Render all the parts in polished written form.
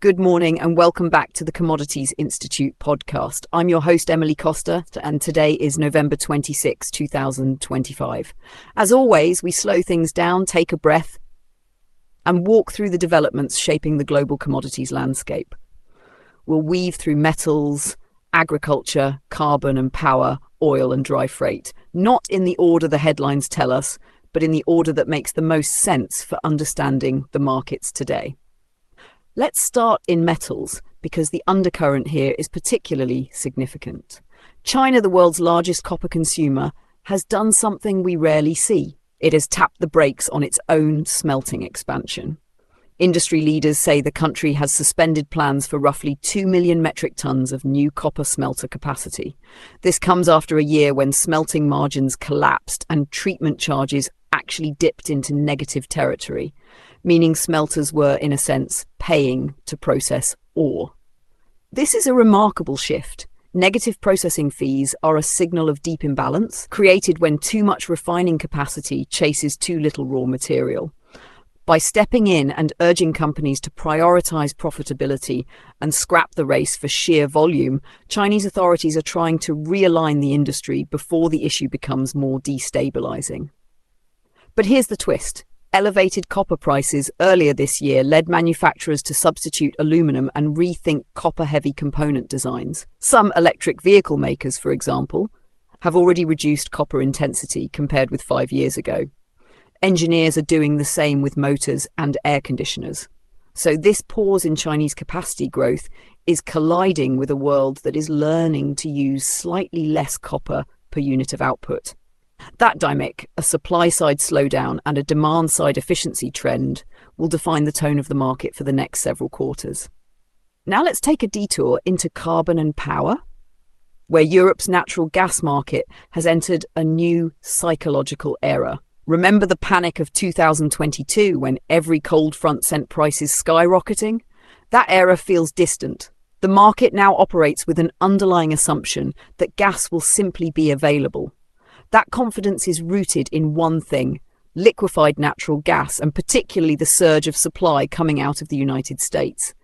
Good morning and welcome back to the Commodities Institute podcast. I'm your host, Emily Costa, and today is November 26, 2025. As always, we slow things down, take a breath, and walk through the developments shaping the global commodities landscape. We'll weave through metals, agriculture, carbon and power, oil and dry freight, not in the order the headlines tell us, but in the order that makes the most sense for understanding the markets today. Let's start in metals, because the undercurrent here is particularly significant. China, the world's largest copper consumer, has done something we rarely see. It has tapped the brakes on its own smelting expansion. Industry leaders say the country has suspended plans for roughly 2 million metric tons of new copper smelter capacity. This comes after a year when smelting margins collapsed and treatment charges actually dipped into negative territory, meaning smelters were, in a sense, paying to process ore. This is a remarkable shift. Negative processing fees are a signal of deep imbalance, created when too much refining capacity chases too little raw material. By stepping in and urging companies to prioritize profitability and scrap the race for sheer volume, Chinese authorities are trying to realign the industry before the issue becomes more destabilizing. But here's the twist. Elevated copper prices earlier this year led manufacturers to substitute aluminum and rethink copper-heavy component designs. Some electric vehicle makers, for example, have already reduced copper intensity compared with 5 years ago. Engineers are doing the same with motors and air conditioners. So this pause in Chinese capacity growth is colliding with a world that is learning to use slightly less copper per unit of output. That dynamic, a supply-side slowdown and a demand-side efficiency trend, will define the tone of the market for the next several quarters. Now let's take a detour into carbon and power, where Europe's natural gas market has entered a new psychological era. Remember the panic of 2022 when every cold front sent prices skyrocketing? That era feels distant. The market now operates with an underlying assumption that gas will simply be available. That confidence is rooted in one thing: liquefied natural gas, and particularly the surge of supply coming out of the United States.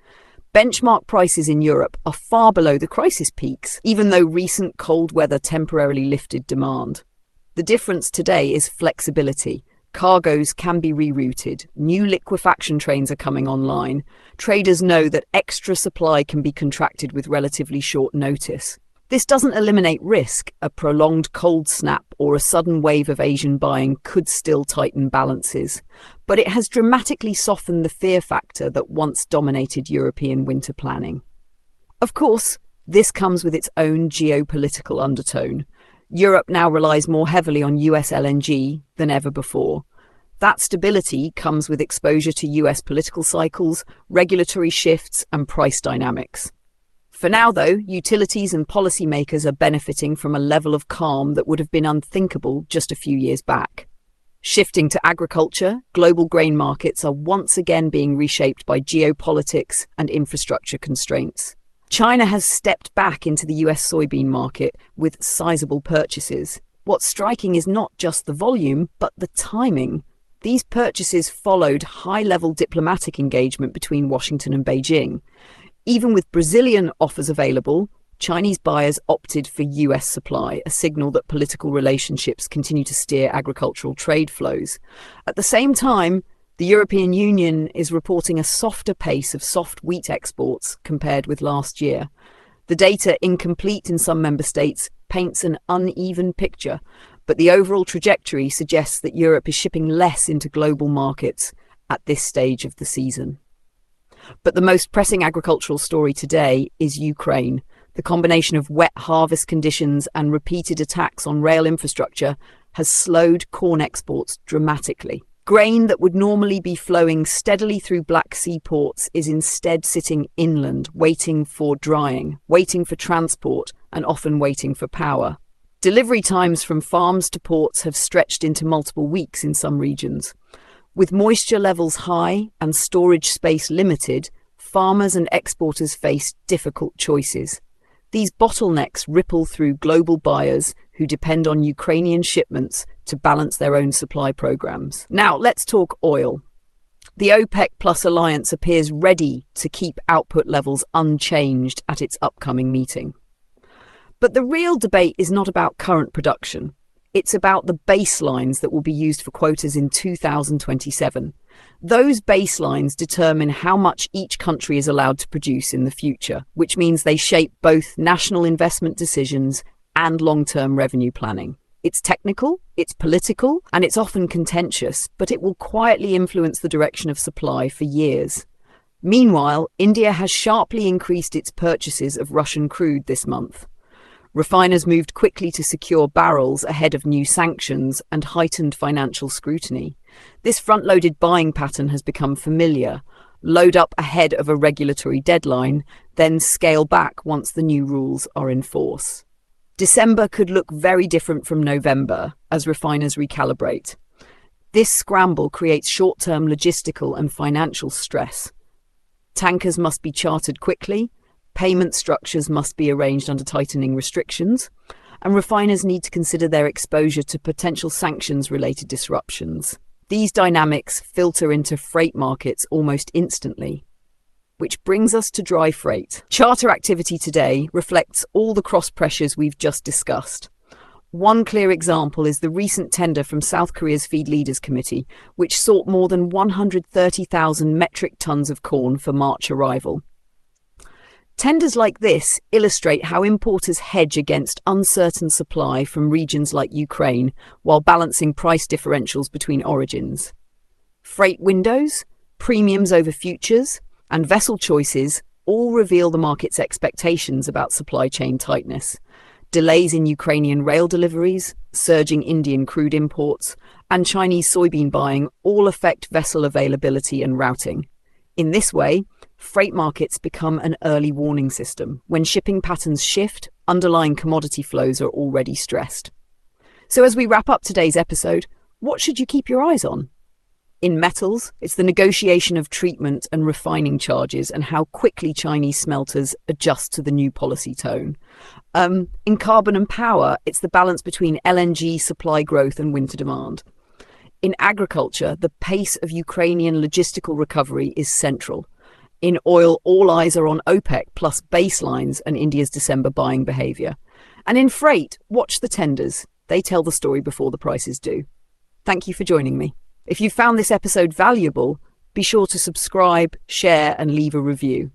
Benchmark prices in Europe are far below the crisis peaks, even though recent cold weather temporarily lifted demand. The difference today is flexibility. Cargoes can be rerouted. New liquefaction trains are coming online. Traders know that extra supply can be contracted with relatively short notice. This doesn't eliminate risk. A prolonged cold snap or a sudden wave of Asian buying could still tighten balances, but it has dramatically softened the fear factor that once dominated European winter planning. Of course, this comes with its own geopolitical undertone. Europe now relies more heavily on US LNG than ever before. That stability comes with exposure to US political cycles, regulatory shifts, and price dynamics. For now, though, utilities and policymakers are benefiting from a level of calm that would have been unthinkable just a few years back. Shifting to agriculture, global grain markets are once again being reshaped by geopolitics and infrastructure constraints. China has stepped back into the US soybean market with sizable purchases. What's striking is not just the volume, but the timing. These purchases followed high-level diplomatic engagement between Washington and Beijing. Even with Brazilian offers available, Chinese buyers opted for US supply, a signal that political relationships continue to steer agricultural trade flows. At the same time, the European Union is reporting a softer pace of soft wheat exports compared with last year. The data, incomplete in some member states, paints an uneven picture, but the overall trajectory suggests that Europe is shipping less into global markets at this stage of the season. But the most pressing agricultural story today is Ukraine. The combination of wet harvest conditions and repeated attacks on rail infrastructure has slowed corn exports dramatically. Grain that would normally be flowing steadily through Black Sea ports is instead sitting inland, waiting for drying, waiting for transport, and often waiting for power. Delivery times from farms to ports have stretched into multiple weeks in some regions. With moisture levels high and storage space limited, farmers and exporters face difficult choices. These bottlenecks ripple through global buyers who depend on Ukrainian shipments to balance their own supply programs. Now, let's talk oil. The OPEC Plus alliance appears ready to keep output levels unchanged at its upcoming meeting. But the real debate is not about current production. It's about the baselines that will be used for quotas in 2027. Those baselines determine how much each country is allowed to produce in the future, which means they shape both national investment decisions and long-term revenue planning. It's technical, it's political, and it's often contentious, but it will quietly influence the direction of supply for years. Meanwhile, India has sharply increased its purchases of Russian crude this month. Refiners moved quickly to secure barrels ahead of new sanctions and heightened financial scrutiny. This front-loaded buying pattern has become familiar. Load up ahead of a regulatory deadline, then scale back once the new rules are in force. December could look very different from November as refiners recalibrate. This scramble creates short-term logistical and financial stress. Tankers must be chartered quickly, payment structures must be arranged under tightening restrictions, and refiners need to consider their exposure to potential sanctions-related disruptions. These dynamics filter into freight markets almost instantly. Which brings us to dry freight. Charter activity today reflects all the cross pressures we've just discussed. One clear example is the recent tender from South Korea's Feed Leaders Committee, which sought more than 130,000 metric tons of corn for March arrival. Tenders like this illustrate how importers hedge against uncertain supply from regions like Ukraine while balancing price differentials between origins. Freight windows, premiums over futures, and vessel choices all reveal the market's expectations about supply chain tightness. Delays in Ukrainian rail deliveries, surging Indian crude imports, and Chinese soybean buying all affect vessel availability and routing. In this way, freight markets become an early warning system. When shipping patterns shift, underlying commodity flows are already stressed. So as we wrap up today's episode, what should you keep your eyes on? In metals, it's the negotiation of treatment and refining charges and how quickly Chinese smelters adjust to the new policy tone. In carbon and power, it's the balance between LNG supply growth and winter demand. In agriculture, the pace of Ukrainian logistical recovery is central. In oil, all eyes are on OPEC plus baselines and India's December buying behaviour. And in freight, watch the tenders. They tell the story before the prices do. Thank you for joining me. If you found this episode valuable, be sure to subscribe, share, and leave a review.